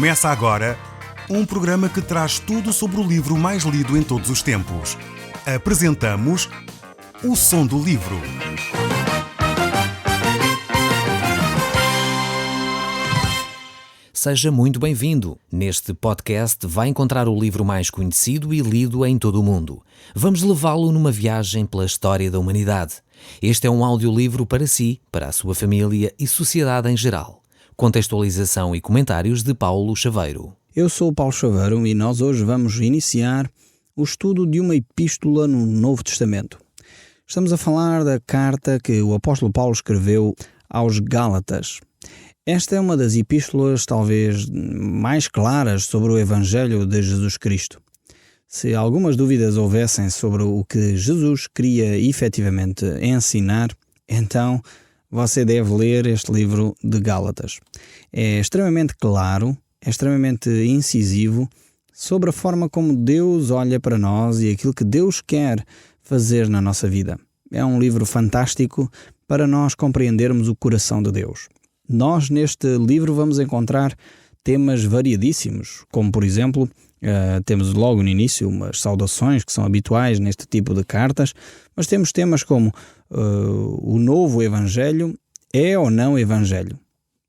Começa agora um programa que traz tudo sobre o livro mais lido em todos os tempos. Apresentamos O Som do Livro. Seja muito bem-vindo. Neste podcast vai encontrar o livro mais conhecido e lido em todo o mundo. Vamos levá-lo numa viagem pela história da humanidade. Este é um audiolivro para si, para a sua família e sociedade em geral. Contextualização e comentários de Paulo Chaveiro. Eu sou o Paulo Chaveiro e nós hoje vamos iniciar o estudo de uma epístola no Novo Testamento. Estamos a falar da carta que o apóstolo Paulo escreveu aos Gálatas. Esta é uma das epístolas talvez mais claras sobre o Evangelho de Jesus Cristo. Se algumas dúvidas houvessem sobre o que Jesus queria efetivamente ensinar, então você deve ler este livro de Gálatas. É extremamente claro, é extremamente incisivo sobre a forma como Deus olha para nós e aquilo que Deus quer fazer na nossa vida. É um livro fantástico para nós compreendermos o coração de Deus. Nós, neste livro, vamos encontrar temas variadíssimos, como, por exemplo, temos logo no início umas saudações que são habituais neste tipo de cartas, mas temos temas como o novo Evangelho é ou não Evangelho?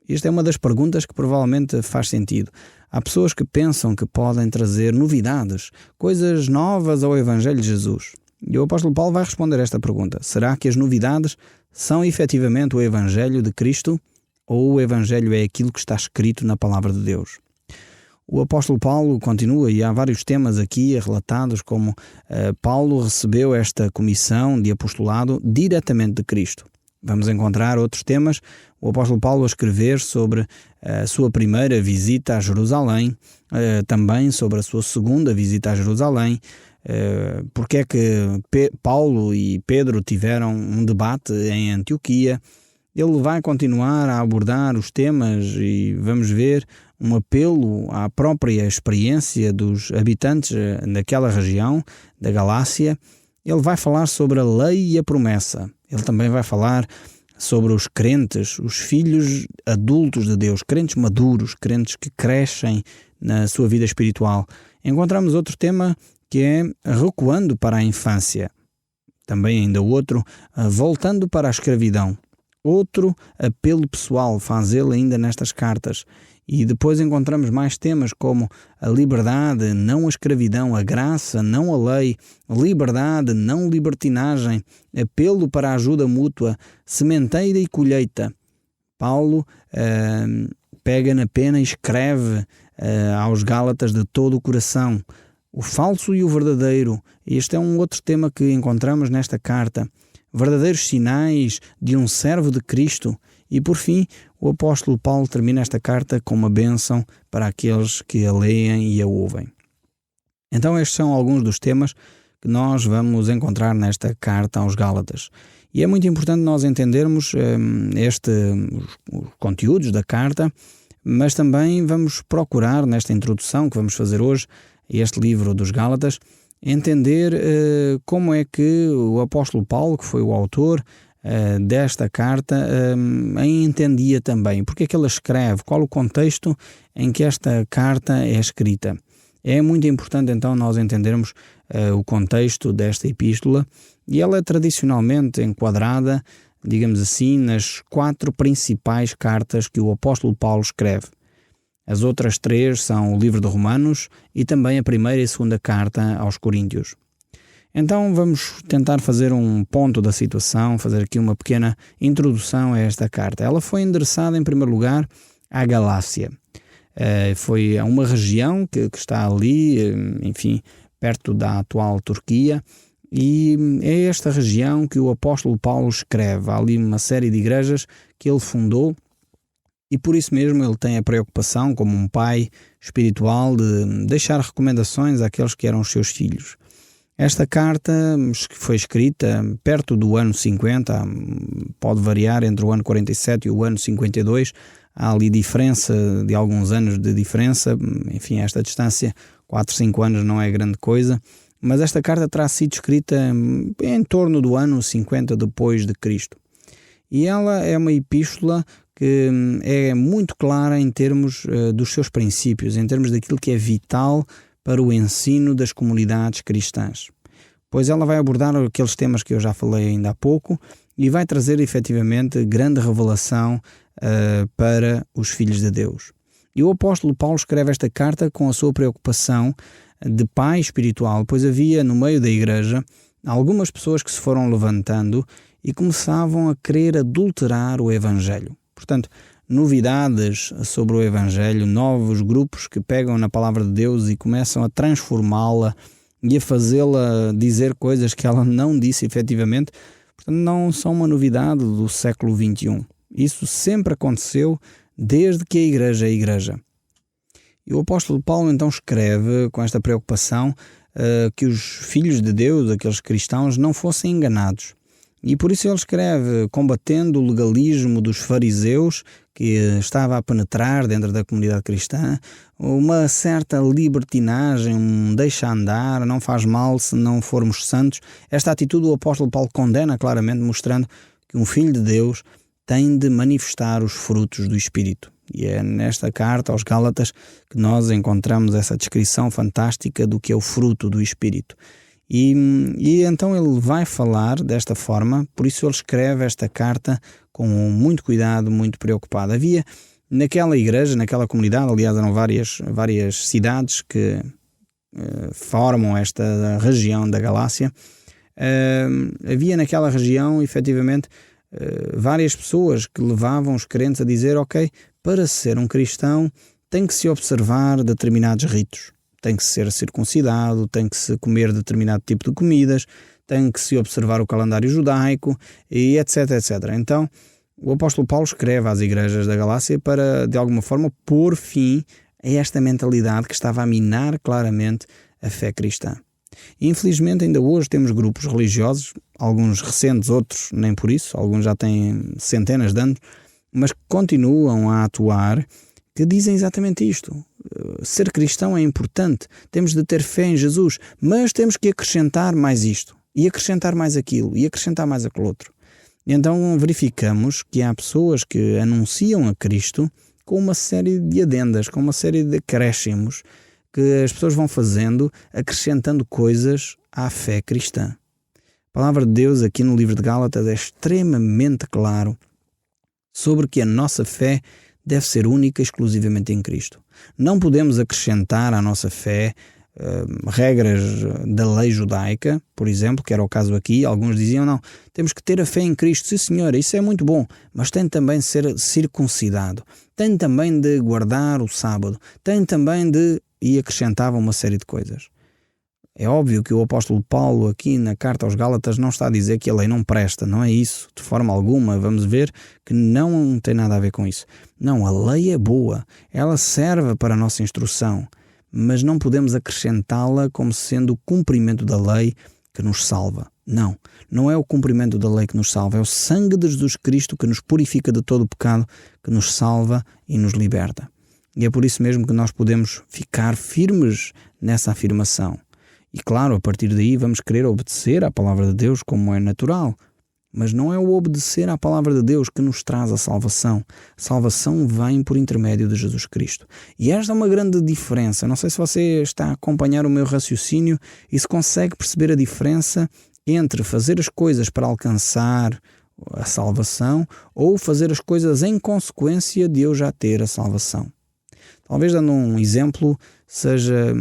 Esta é uma das perguntas que provavelmente faz sentido. Há pessoas que pensam que podem trazer novidades, coisas novas ao Evangelho de Jesus. E o apóstolo Paulo vai responder esta pergunta. Será que as novidades são efetivamente o Evangelho de Cristo? Ou o Evangelho é aquilo que está escrito na Palavra de Deus? O apóstolo Paulo continua, e há vários temas aqui relatados, como Paulo recebeu esta comissão de apostolado diretamente de Cristo. Vamos encontrar outros temas, o apóstolo Paulo a escrever sobre a sua primeira visita a Jerusalém, também sobre a sua segunda visita a Jerusalém, porque é que Paulo e Pedro tiveram um debate em Antioquia. Ele vai continuar a abordar os temas e vamos ver um apelo à própria experiência dos habitantes daquela região, da Galácia. Ele vai falar sobre a lei e a promessa. Ele também vai falar sobre os crentes, os filhos adultos de Deus, crentes maduros, crentes que crescem na sua vida espiritual. Encontramos outro tema que é recuando para a infância. Também ainda outro, voltando para a escravidão. Outro apelo pessoal faz ele ainda nestas cartas. E depois encontramos mais temas como a liberdade, não a escravidão, a graça, não a lei, liberdade, não libertinagem, apelo para a ajuda mútua, sementeira e colheita. Paulo pega na pena e escreve aos Gálatas de todo o coração. O falso e o verdadeiro. Este é um outro tema que encontramos nesta carta. Verdadeiros sinais de um servo de Cristo. E por fim, o apóstolo Paulo termina esta carta com uma bênção para aqueles que a leem e a ouvem. Então estes são alguns dos temas que nós vamos encontrar nesta carta aos Gálatas. E é muito importante nós entendermos os conteúdos da carta, mas também vamos procurar, nesta introdução que vamos fazer hoje a este livro dos Gálatas, entender como é que o apóstolo Paulo, que foi o autor desta carta, a entendia também. Porque é que ele escreve? Qual o contexto em que esta carta é escrita? É muito importante então nós entendermos o contexto desta epístola, e ela é tradicionalmente enquadrada, digamos assim, nas 4 principais cartas que o apóstolo Paulo escreve. As outras 3 são o livro de Romanos e também a primeira e segunda carta aos Coríntios. Então vamos tentar fazer um ponto da situação, fazer aqui uma pequena introdução a esta carta. Ela foi endereçada em primeiro lugar à Galácia. Foi a uma região que está ali, enfim, perto da atual Turquia, e é esta região que o apóstolo Paulo escreve. Há ali uma série de igrejas que ele fundou, e por isso mesmo ele tem a preocupação, como um pai espiritual, de deixar recomendações àqueles que eram os seus filhos. Esta carta foi escrita perto do ano 50, pode variar entre o ano 47 e o ano 52, há ali diferença de alguns anos de diferença, enfim, esta distância, 4, 5 anos não é grande coisa, mas esta carta terá sido escrita em torno do ano 50 depois de Cristo. E ela é uma epístola que é muito clara em termos dos seus princípios, em termos daquilo que é vital para o ensino das comunidades cristãs. Pois ela vai abordar aqueles temas que eu já falei ainda há pouco e vai trazer efetivamente grande revelação para os filhos de Deus. E o apóstolo Paulo escreve esta carta com a sua preocupação de pai espiritual, pois havia no meio da igreja algumas pessoas que se foram levantando e começavam a querer adulterar o Evangelho. Portanto, novidades sobre o Evangelho, novos grupos que pegam na palavra de Deus e começam a transformá-la e a fazê-la dizer coisas que ela não disse efetivamente, portanto, não são uma novidade do século XXI. Isso sempre aconteceu desde que a igreja é a igreja. E o apóstolo Paulo então escreve com esta preocupação que os filhos de Deus, aqueles cristãos, não fossem enganados. E por isso ele escreve combatendo o legalismo dos fariseus que estava a penetrar dentro da comunidade cristã, uma certa libertinagem, um deixa andar, não faz mal se não formos santos. Esta atitude o apóstolo Paulo condena claramente, mostrando que um filho de Deus tem de manifestar os frutos do Espírito. E é nesta carta aos Gálatas que nós encontramos essa descrição fantástica do que é o fruto do Espírito. E então ele vai falar desta forma, por isso ele escreve esta carta com muito cuidado, muito preocupado. Havia naquela igreja, naquela comunidade, aliás eram várias cidades que formam esta região da Galácia, havia naquela região efetivamente várias pessoas que levavam os crentes a dizer: ok, para ser um cristão tem que se observar determinados ritos, tem que ser circuncidado, tem que se comer determinado tipo de comidas, tem que se observar o calendário judaico e etc, etc. Então o apóstolo Paulo escreve às igrejas da Galácia para de alguma forma pôr fim a esta mentalidade que estava a minar claramente a fé cristã. Infelizmente ainda hoje temos grupos religiosos, alguns recentes, outros nem por isso, alguns já têm centenas de anos, mas que continuam a atuar, que dizem exatamente isto: ser cristão é importante, temos de ter fé em Jesus, mas temos que acrescentar mais isto, e acrescentar mais aquilo, e acrescentar mais aquele outro. E então verificamos que há pessoas que anunciam a Cristo com uma série de adendas, com uma série de acréscimos, que as pessoas vão fazendo, acrescentando coisas à fé cristã. A palavra de Deus aqui no livro de Gálatas é extremamente claro sobre que a nossa fé deve ser única e exclusivamente em Cristo. Não podemos acrescentar à nossa fé regras da lei judaica, por exemplo, que era o caso aqui. Alguns diziam: não, temos que ter a fé em Cristo. Sim, senhor, isso é muito bom, mas tem também de ser circuncidado, tem também de guardar o sábado, tem também de... e acrescentavam uma série de coisas. É óbvio que o apóstolo Paulo aqui na carta aos Gálatas não está a dizer que a lei não presta, não é isso, de forma alguma. Vamos ver que não tem nada a ver com isso. Não, a lei é boa, ela serve para a nossa instrução, mas não podemos acrescentá-la como sendo o cumprimento da lei que nos salva. Não, não é o cumprimento da lei que nos salva, é o sangue de Jesus Cristo que nos purifica de todo o pecado, que nos salva e nos liberta. E é por isso mesmo que nós podemos ficar firmes nessa afirmação. E claro, a partir daí vamos querer obedecer à palavra de Deus como é natural. Mas não é o obedecer à palavra de Deus que nos traz a salvação. A salvação vem por intermédio de Jesus Cristo. E esta é uma grande diferença. Não sei se você está a acompanhar o meu raciocínio e se consegue perceber a diferença entre fazer as coisas para alcançar a salvação ou fazer as coisas em consequência de eu já ter a salvação. Talvez dando um exemplo seja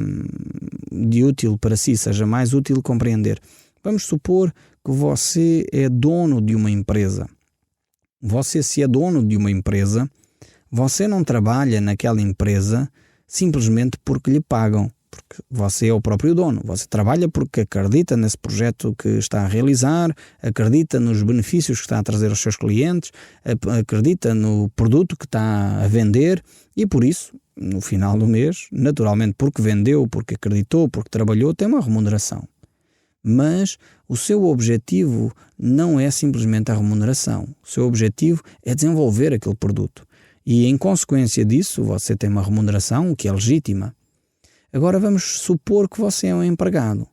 de útil para si, seja mais útil compreender. Vamos supor que você é dono de uma empresa. Você, se é dono de uma empresa, você não trabalha naquela empresa simplesmente porque lhe pagam, porque você é o próprio dono. Você trabalha porque acredita nesse projeto que está a realizar, acredita nos benefícios que está a trazer aos seus clientes, acredita no produto que está a vender e por isso, no final do mês, naturalmente porque vendeu, porque acreditou, porque trabalhou, tem uma remuneração. Mas o seu objetivo não é simplesmente a remuneração. O seu objetivo é desenvolver aquele produto. E em consequência disso, você tem uma remuneração que é legítima. Agora vamos supor que você é um empregado.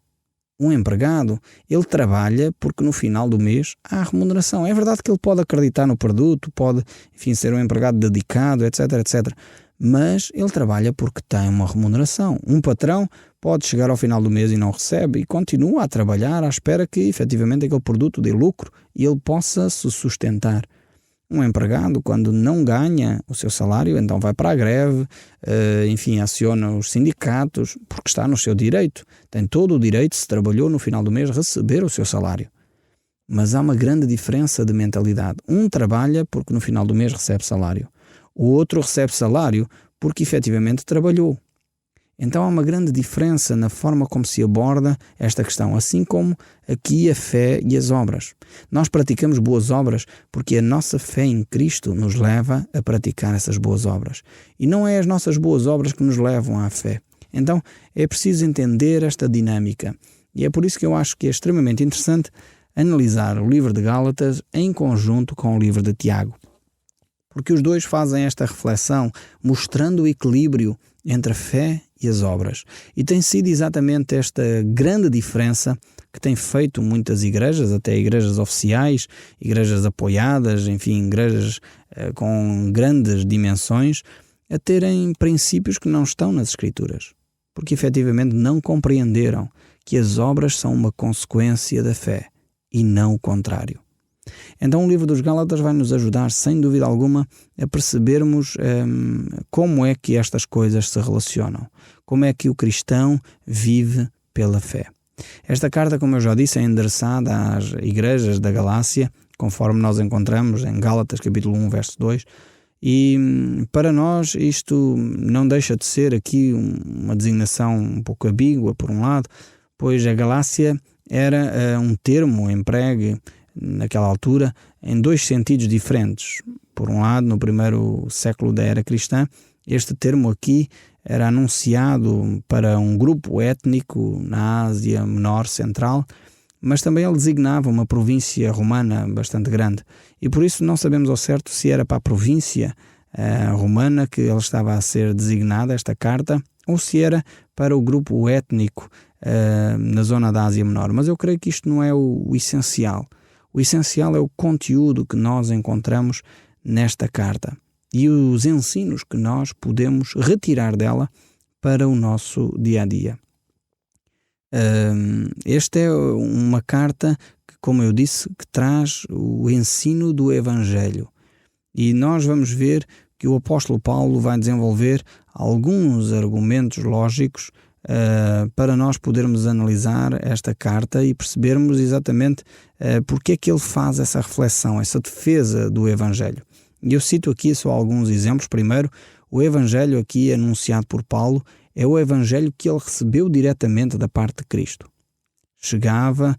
Um empregado, ele trabalha porque no final do mês há remuneração. É verdade que ele pode acreditar no produto, pode, enfim, ser um empregado dedicado, etc, etc. Mas ele trabalha porque tem uma remuneração. Um patrão pode chegar ao final do mês e não recebe e continua a trabalhar à espera que efetivamente aquele produto dê lucro e ele possa se sustentar. Um empregado, quando não ganha o seu salário, então vai para a greve, enfim, aciona os sindicatos, porque está no seu direito. Tem todo o direito, se trabalhou no final do mês, receber o seu salário. Mas há uma grande diferença de mentalidade. Um trabalha porque no final do mês recebe salário. O outro recebe salário porque efetivamente trabalhou. Então há uma grande diferença na forma como se aborda esta questão, assim como aqui a fé e as obras. Nós praticamos boas obras porque a nossa fé em Cristo nos leva a praticar essas boas obras. E não é as nossas boas obras que nos levam à fé. Então é preciso entender esta dinâmica. E é por isso que eu acho que é extremamente interessante analisar o livro de Gálatas em conjunto com o livro de Tiago. Porque os dois fazem esta reflexão, mostrando o equilíbrio entre a fé e as obras. E tem sido exatamente esta grande diferença que tem feito muitas igrejas, até igrejas oficiais, igrejas apoiadas, enfim, igrejas com grandes dimensões, a terem princípios que não estão nas Escrituras. Porque efetivamente não compreenderam que as obras são uma consequência da fé e não o contrário. Então o livro dos Gálatas vai nos ajudar, sem dúvida alguma, a percebermos como é que estas coisas se relacionam, como é que o cristão vive pela fé. Esta carta, como eu já disse, é endereçada às igrejas da Galácia, conforme nós encontramos em Gálatas capítulo 1, verso 2, e para nós isto não deixa de ser aqui uma designação um pouco ambígua, por um lado, pois a Galácia era um termo empregue naquela altura em dois sentidos diferentes. Por um lado, no primeiro século da era cristã, este termo aqui era anunciado para um grupo étnico na Ásia Menor Central, mas também ele designava uma província romana bastante grande. E por isso não sabemos ao certo se era para a província romana que ele estava a ser designada, esta carta, ou se era para o grupo étnico na zona da Ásia Menor. Mas eu creio que isto não é o essencial. O essencial é o conteúdo que nós encontramos nesta carta e os ensinos que nós podemos retirar dela para o nosso dia-a-dia. Esta é uma carta que, como eu disse, que traz o ensino do Evangelho. E nós vamos ver que o apóstolo Paulo vai desenvolver alguns argumentos lógicos para nós podermos analisar esta carta e percebermos exatamente porque é que ele faz essa reflexão, essa defesa do Evangelho. E eu cito aqui só alguns exemplos. Primeiro, o Evangelho aqui anunciado por Paulo é o Evangelho que ele recebeu diretamente da parte de Cristo. Chegava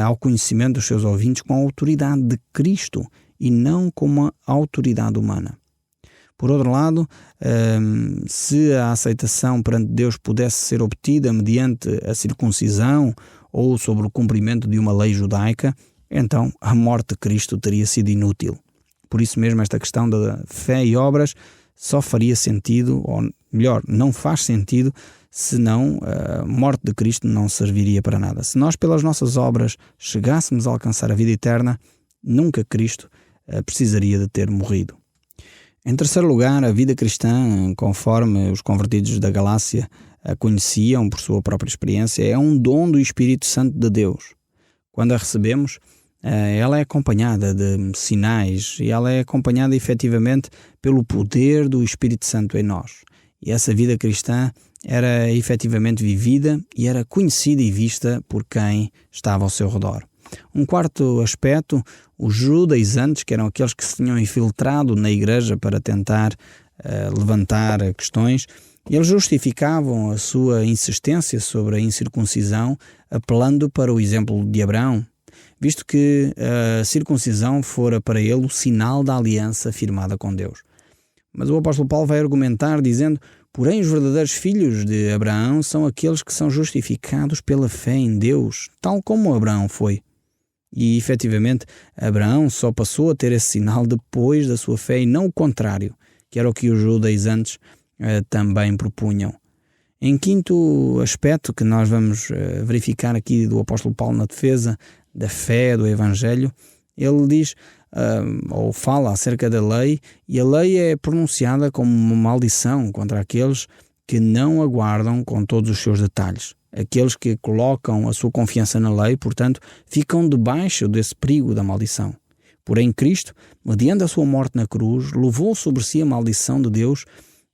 ao conhecimento dos seus ouvintes com a autoridade de Cristo e não com uma autoridade humana. Por outro lado, se a aceitação perante Deus pudesse ser obtida mediante a circuncisão ou sobre o cumprimento de uma lei judaica, então a morte de Cristo teria sido inútil. Por isso mesmo esta questão da fé e obras só faria sentido, ou melhor, não faz sentido, senão a morte de Cristo não serviria para nada. Se nós pelas nossas obras chegássemos a alcançar a vida eterna, nunca Cristo precisaria de ter morrido. Em terceiro lugar, a vida cristã, conforme os convertidos da Galácia a conheciam por sua própria experiência, é um dom do Espírito Santo de Deus. Quando a recebemos, ela é acompanhada de sinais e ela é acompanhada efetivamente pelo poder do Espírito Santo em nós. E essa vida cristã era efetivamente vivida e era conhecida e vista por quem estava ao seu redor. Um quarto aspecto, os judaizantes, que eram aqueles que se tinham infiltrado na igreja para tentar levantar questões, eles justificavam a sua insistência sobre a incircuncisão apelando para o exemplo de Abraão, visto que a circuncisão fora para ele o sinal da aliança firmada com Deus. Mas o apóstolo Paulo vai argumentar dizendo: porém os verdadeiros filhos de Abraão são aqueles que são justificados pela fé em Deus, tal como Abraão foi. E, efetivamente, Abraão só passou a ter esse sinal depois da sua fé e não o contrário, que era o que os judaizantes também propunham. Em quinto aspecto que nós vamos verificar aqui do apóstolo Paulo na defesa da fé, do Evangelho, ele diz ou fala acerca da lei, e a lei é pronunciada como uma maldição contra aqueles que não aguardam com todos os seus detalhes. Aqueles que colocam a sua confiança na lei, portanto, ficam debaixo desse perigo da maldição. Porém, Cristo, mediante a sua morte na cruz, levou sobre si a maldição de Deus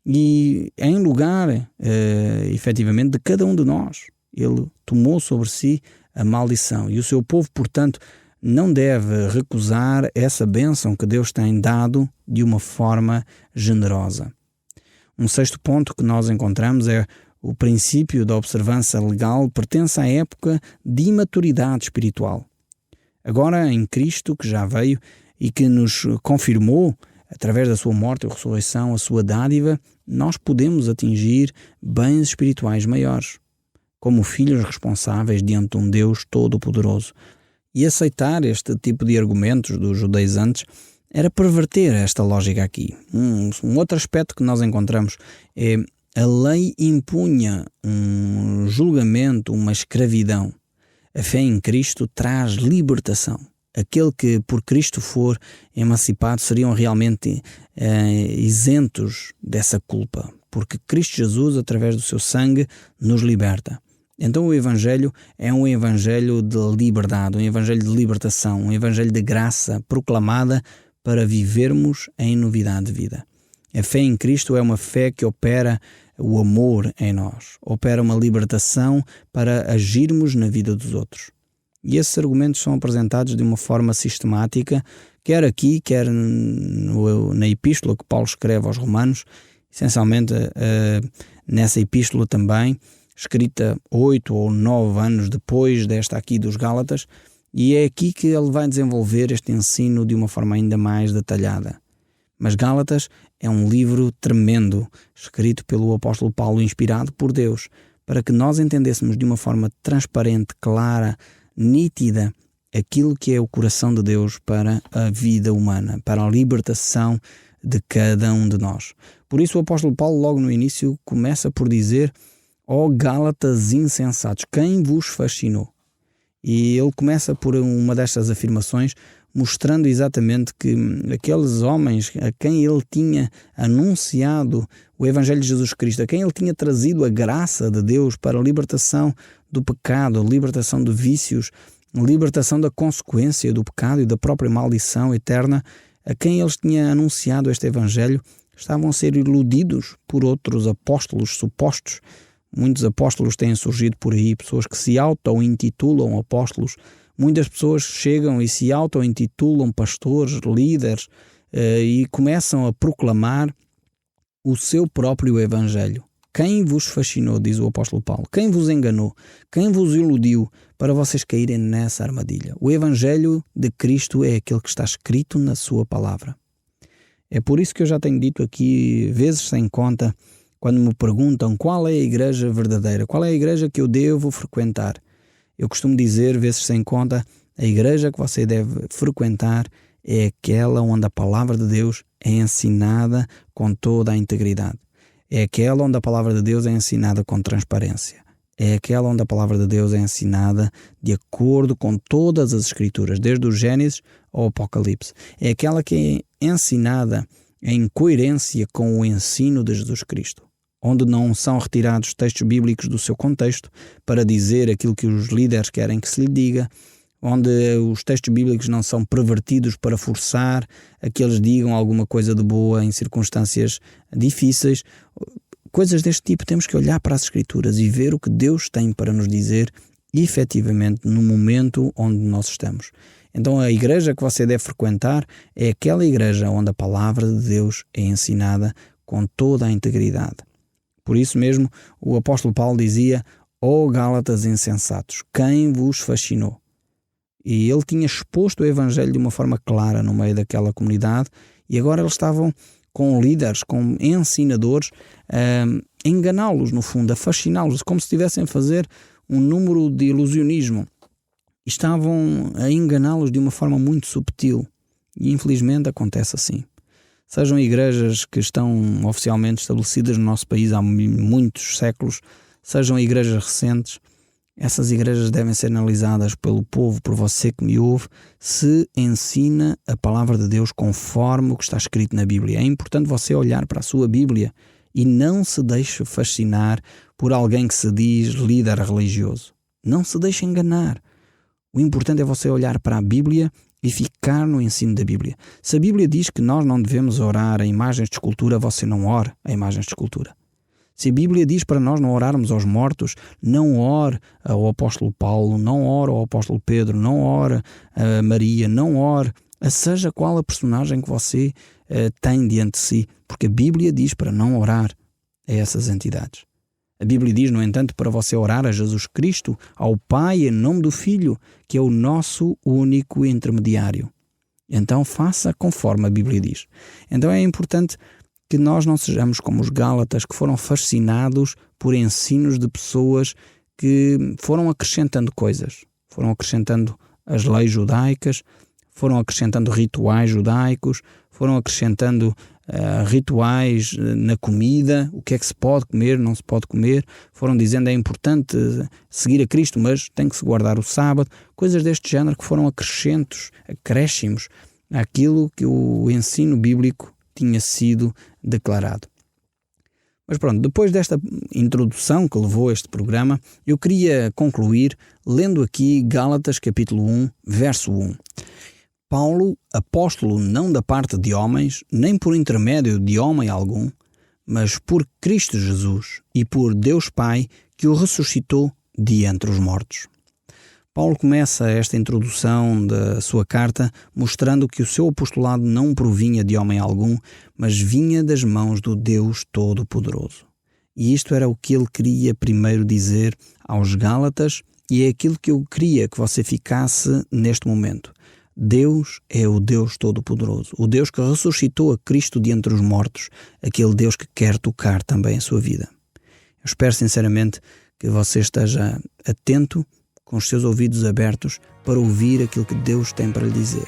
e em lugar, efetivamente, de cada um de nós. Ele tomou sobre si a maldição. E o seu povo, portanto, não deve recusar essa bênção que Deus tem dado de uma forma generosa. Um sexto ponto que nós encontramos é o princípio da observância legal pertence à época de imaturidade espiritual. Agora, em Cristo, que já veio e que nos confirmou, através da sua morte e ressurreição, a sua dádiva, nós podemos atingir bens espirituais maiores, como filhos responsáveis diante de um Deus todo-poderoso. E aceitar este tipo de argumentos dos judaizantes era perverter esta lógica aqui. Um outro aspecto que nós encontramos é a lei impunha um julgamento, uma escravidão. A fé em Cristo traz libertação. Aquele que por Cristo for emancipado seriam realmente isentos dessa culpa, porque Cristo Jesus, através do seu sangue, nos liberta. Então o Evangelho é um Evangelho de liberdade, um Evangelho de libertação, um Evangelho de graça proclamada para vivermos em novidade de vida. A fé em Cristo é uma fé que opera o amor em nós, opera uma libertação para agirmos na vida dos outros. E esses argumentos são apresentados de uma forma sistemática, quer aqui, quer na epístola que Paulo escreve aos Romanos, essencialmente nessa epístola também, escrita 8 ou 9 anos depois desta aqui dos Gálatas, e é aqui que ele vai desenvolver este ensino de uma forma ainda mais detalhada. Mas Gálatas é um livro tremendo, escrito pelo apóstolo Paulo, inspirado por Deus, para que nós entendêssemos de uma forma transparente, clara, nítida, aquilo que é o coração de Deus para a vida humana, para a libertação de cada um de nós. Por isso o apóstolo Paulo, logo no início, começa por dizer: ó Gálatas insensatos, quem vos fascinou? E ele começa por uma destas afirmações, mostrando exatamente que aqueles homens a quem ele tinha anunciado o Evangelho de Jesus Cristo, a quem ele tinha trazido a graça de Deus para a libertação do pecado, a libertação de vícios, a libertação da consequência do pecado e da própria maldição eterna, a quem eles tinha anunciado este Evangelho, estavam a ser iludidos por outros apóstolos supostos. Muitos apóstolos têm surgido por aí, pessoas que se auto-intitulam apóstolos. Muitas pessoas chegam e se auto-intitulam pastores, líderes, e começam a proclamar o seu próprio Evangelho. Quem vos fascinou, diz o apóstolo Paulo? Quem vos enganou? Quem vos iludiu para vocês caírem nessa armadilha? O Evangelho de Cristo é aquele que está escrito na sua palavra. É por isso que eu já tenho dito aqui, vezes sem conta, quando me perguntam qual é a igreja verdadeira, qual é a igreja que eu devo frequentar. Eu costumo dizer, vezes sem conta, a igreja que você deve frequentar é aquela onde a palavra de Deus é ensinada com toda a integridade. É aquela onde a palavra de Deus é ensinada com transparência. É aquela onde a palavra de Deus é ensinada de acordo com todas as Escrituras, desde o Gênesis ao Apocalipse. É aquela que é ensinada em coerência com o ensino de Jesus Cristo, onde não são retirados textos bíblicos do seu contexto para dizer aquilo que os líderes querem que se lhe diga, onde os textos bíblicos não são pervertidos para forçar a que eles digam alguma coisa de boa em circunstâncias difíceis. Coisas deste tipo, temos que olhar para as Escrituras e ver o que Deus tem para nos dizer efetivamente no momento onde nós estamos. Então a igreja que você deve frequentar é aquela igreja onde a palavra de Deus é ensinada com toda a integridade. Por isso mesmo, o apóstolo Paulo dizia: ó Gálatas insensatos, quem vos fascinou? E ele tinha exposto o Evangelho de uma forma clara no meio daquela comunidade, e agora eles estavam com líderes, com ensinadores, a enganá-los, no fundo, a fasciná-los, como se estivessem a fazer um número de ilusionismo. Estavam a enganá-los de uma forma muito subtil. E infelizmente acontece assim. sejam igrejas que estão oficialmente estabelecidas no nosso país há muitos séculos, sejam igrejas recentes, essas igrejas devem ser analisadas pelo povo, por você que me ouve, se ensina a palavra de Deus conforme o que está escrito na Bíblia. É importante você olhar para a sua Bíblia e não se deixe fascinar por alguém que se diz líder religioso. Não se deixe enganar. O importante é você olhar para a Bíblia e ficar no ensino da Bíblia. Se a Bíblia diz que nós não devemos orar a imagens de escultura, você não ore a imagens de escultura. Se a Bíblia diz para nós não orarmos aos mortos, não ore ao apóstolo Paulo, não ore ao apóstolo Pedro, não ore a Maria, não ore a seja qual a personagem que você tem diante de si, porque a Bíblia diz para não orar a essas entidades. A Bíblia diz, no entanto, para você orar a Jesus Cristo, ao Pai, em nome do Filho, que é o nosso único intermediário. Então faça conforme a Bíblia diz. Então é importante que nós não sejamos como os Gálatas, que foram fascinados por ensinos de pessoas que foram acrescentando coisas. Foram acrescentando as leis judaicas, foram acrescentando rituais judaicos, foram acrescentando rituais na comida, o que é que se pode comer, não se pode comer, foram dizendo é importante seguir a Cristo, mas tem que se guardar o sábado, coisas deste género que foram acréscimos àquilo que o ensino bíblico tinha sido declarado. Mas pronto, depois desta introdução que levou a este programa, eu queria concluir lendo aqui Gálatas capítulo 1, verso 1. Paulo, apóstolo não da parte de homens, nem por intermédio de homem algum, mas por Cristo Jesus e por Deus Pai, que o ressuscitou de entre os mortos. Paulo começa esta introdução da sua carta mostrando que o seu apostolado não provinha de homem algum, mas vinha das mãos do Deus Todo-Poderoso. E isto era o que ele queria primeiro dizer aos Gálatas, e é aquilo que eu queria que você ficasse neste momento. Deus é o Deus Todo-Poderoso, o Deus que ressuscitou a Cristo de entre os mortos, aquele Deus que quer tocar também a sua vida. Eu espero sinceramente que você esteja atento, com os seus ouvidos abertos, para ouvir aquilo que Deus tem para lhe dizer.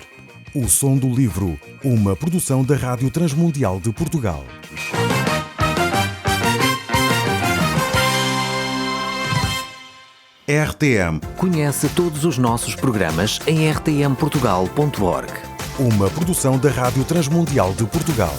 O Som do Livro, uma produção da Rádio Transmundial de Portugal. RTM. Conhece todos os nossos programas em rtmportugal.org. Uma produção da Rádio Transmundial de Portugal.